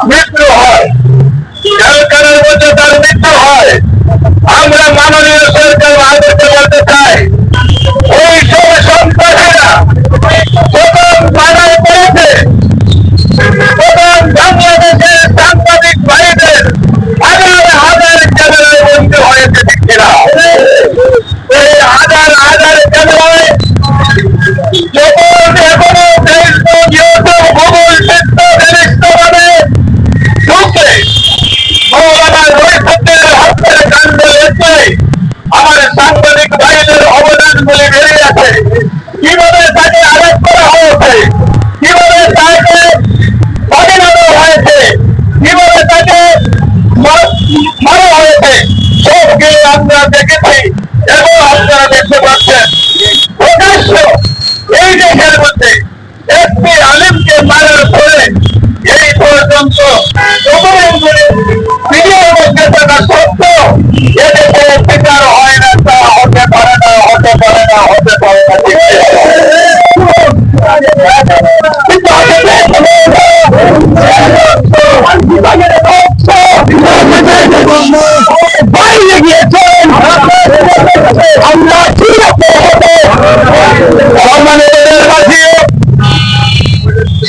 মৃত্যু হয়, সরকারের মধ্যে তার মৃত্যু হয়। আমরা মাননীয় সরকার আদেশে বলতে চাই, ওই সব সন্ত্রাসীরা প্রথম বাধায় পড়েছে, প্রথম বাংলাদেশের সাংবাদিক ভাইদের হাজার হাজার ক্যামেরায় বন্দী হয়েছে, ঠিক কিনা? এই হাজার হাজার ক্যামেরায় যখন এখনো ফেসবুক, ইউটিউব, গুগল, টিকটক, ইনস্টাগ্রামে ঢুকে মৌলানা রহিসুদ্দিনের হত্যাকাণ্ড হয়েছে, আমার সাংবাদিক ভাইদের অবদানগুলি বেরিয়ে আছে। কিভাবে তাকে আরেস্ট করা হয়েছে, কিভাবে তাকে স্বাধীনতা হয়েছে, কিভাবে তাকে মারা হয়েছে, সবকে আমরা দেখেছি এবং আপনারা দেখতে পাচ্ছেন। প্রকাশ্য এই দেশের মধ্যে একটি আলিমকে মারার পরে এই পর্যন্ত ভিডিওর মধ্যে থাকা সত্ত্বেও এদেশে বিচার হয় না, তা হতে পারে না, হতে পারে না, হতে পারে না। বাইরে গিয়েছেন আমরা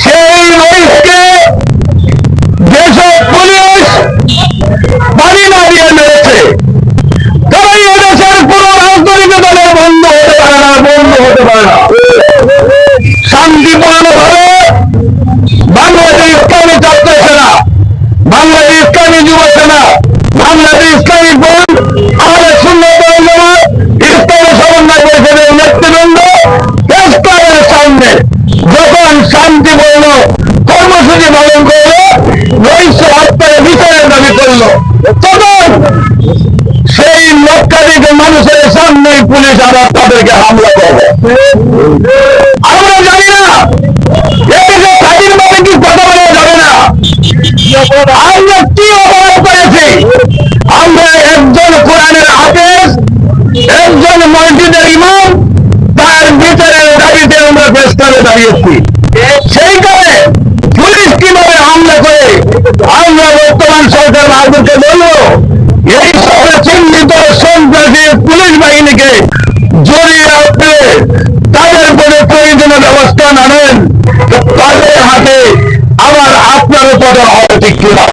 সেই রইসকে যেসব পুলিশ বাড়ি মারিয়ে মেরেছে, তারাই এদেশের কোন রাজনৈতিক দলের বন্ধু হতে পারে না, বন্ধু হতে পারে না। শান্তিপূর্ণ ভাবে বাংলাদেশ ইসলামী ছাত্র সেনা, বাংলাদেশ ইসলামী যুব সেনা, বাংলাদেশ ইসলামী বোর্ড, আমাদের সুন্নাত ওয়াল জামাত ইসলামী সমন্বয় পরিষদের নেতৃবৃন্দ প্রেসক্লাবের সামনে যখন শান্তিপূর্ণ কর্মসূচি পালন করলো, রইস হত্যার বিচারের দাবি করলো, তখন সেই লক্ষাধিক মানুষের সামনেই পুলিশ আবার তাদেরকে হামলা করবে। আমরা জানি না এদিকে স্বাধীনভাবে কি কথা বলা যাবে না। আমরা কি অপরাধ করেছি? আমরা একজন কোরআনের হাফেজ, একজন মসজিদের ইমাম, তার বিচারের দাবিতে আমরা প্রেসক্লাবে দাঁড়িয়েছি। সেই কারণে পুলিশ কিভাবে হামলা করে আমরা বর্তমান সরকার বাহাদুরকে বলবো, এই সবে চিহ্নিত সন্ত্রাসী পুলিশ বাহিনীকে জড়িয়ে আপনি তাদের উপরে প্রয়োজনীয় ব্যবস্থা না নেন, তাদের হাতে আবার আপনার উপরে হবে, ঠিক কিনা?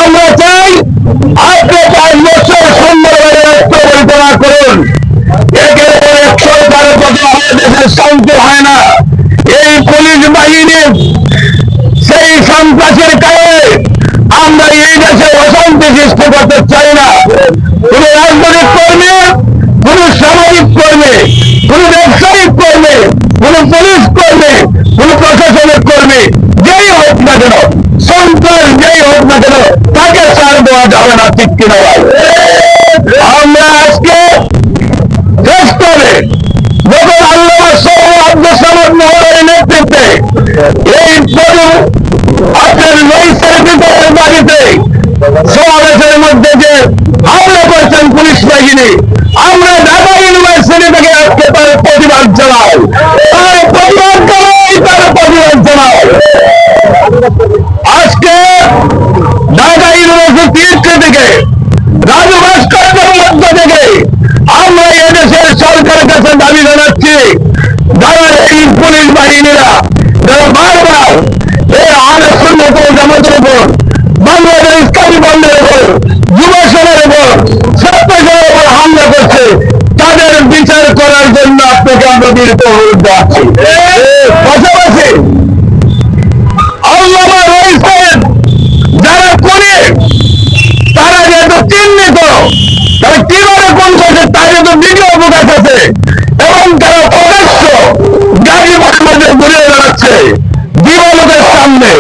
আমরা চাই আপনি 5 বছর সুন্দরভাবে রাষ্ট্র পরিচালনা করুন। একের পর এক সরকারের পতন হয়ে দেশের শান্তি হয় না। এই বাহিনীর সেই সন্ত্রাসের কারণে আমরা এই দেশে অশান্তি সৃষ্টি করতে চাই না। কোন রাজনৈতিক কর্মী, কোন সামাজিক কর্মী, কোন ব্যবসায়িক কর্মী, কোন পুলিশ কর্মী, কোন প্রশাসনিক কর্মী, যেই হোক না কেন, সন্ত্রাস যেই হোক না কেন, তাকে ছাড় দেওয়া যাবে না, ঠিক কিনা ভাই? আমরা আজকে শেষ করে যখন আল্লামা সহ আব্দুল সামাদ মহোদয়ের নেতৃত্বে এই আপনার নৈশের ভিতরের বাড়িতে সমাবেশের মধ্যে যে হামলা করছেন পুলিশ বাহিনী, আমরা ঢাকা ইউনিভার্সিটি থেকে আজকে তার প্রতিবাদ জানাই, তার প্রতিবাদ জানাই। আজকে ঢাকা ইউনিভার্সিটি থেকে রাজু ভাস্কর্যের মধ্য থেকে আমরা এদেশের সরকারের কাছে দাবি জানাচ্ছি, যারা এই পুলিশ বাহিনীরা যারা বারবার এই আহলে সুন্নাত ওয়াল জামাতের উপর, বাংলাদেশ ইসলামী বন্ধের উপর, যুব সমাজের উপর, ছাত্রদের উপর হামলা করছে, তাদের বিচার করার জন্য আপনাকে আমরা বিরত অনুরোধ জানাচ্ছি। পাশাপাশি আল্লামা রয়েছেন যারা করে তারা যেহেতু চিহ্নিত, তারা কিভাবে কোন করছে তার যেহেতু ভিডিও প্রকাশ আছে এবং তারা প্রকাশ্য গাড়ি মধ্যে ঘুরে বেড়াচ্ছে দিবালোকের সামনে,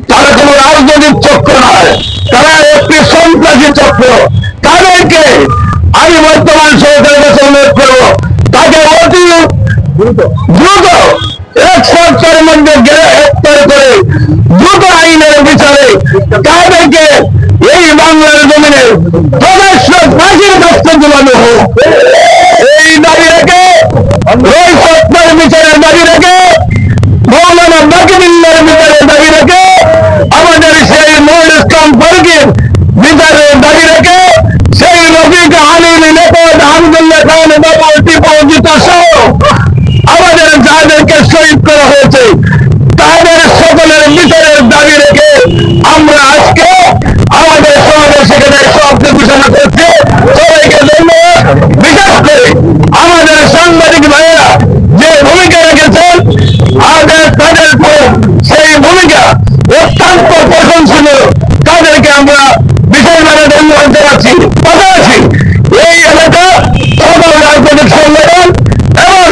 তারা কোন রাজনৈতিক চক্র নয়, তারা একটি সন্ত্রাসী চক্র। তাদেরকে আমি বর্তমান সরকারের কাছে অনুরোধ করবো, তাকে অতি দ্রুত এক সরকারের মধ্যে গ্রেফতার করে দ্রুত আইনের বিচারে তাদেরকে এই বাংলার জমিনে প্রকাশ্য ফাঁসির কাছে ঝুলানো হোক। এই দাবি রেখে ওই সরকারের বিচারের দাবি রেখে মৌলানা বাকিবুল্লাহর বিচারের দাবি রেখে আমাদের সেই নুরুল ইসলাম ফারুকীর বিচারের দাবি রেখে সেই রফিক আলিম নেতা আহমদুল্লাহ খান বাবু টিপু জিতা সহ আমাদের যাদেরকে শহীদ করা হয়েছে তাদের সকলের বিচারের দাবি রেখে আমরা আজকে আমাদের সমাবেশ সেখানে সমাপ্তি ঘোষণা করছি। সবাইকে ধন্যবাদ। বিশেষ করে আমাদের সাংবাদিক ভাইয়েরা যে ভূমিকা রেখেছেন, আমাদের তাদের সেই ভূমিকা অত্যন্ত প্রশংসনীয়, তাদেরকে আমরা বিশেষভাবে ধন্যবাদ জানাচ্ছি। পাশাপাশি এই এলাকা সকল রাজনৈতিক সংগঠন এবং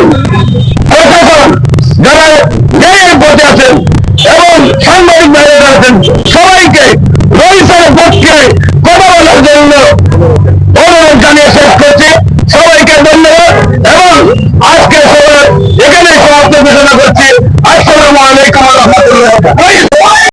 প্রশাসন যারা ন্যায়ের পথে আছেন এবং সাংবাদিক ভাইয়েরা আছেন, সবাইকে রইসের পক্ষে কথা বলার জন্য অনুরোধ জানিয়ে শেষ করছি। সবাইকে ধন্যবাদ এবং আজকে সবাই এখানে সমাপ্ত ঘোষণা করছি। আসসালামু আলাইকুম ওয়া রাহমাতুল্লাহ।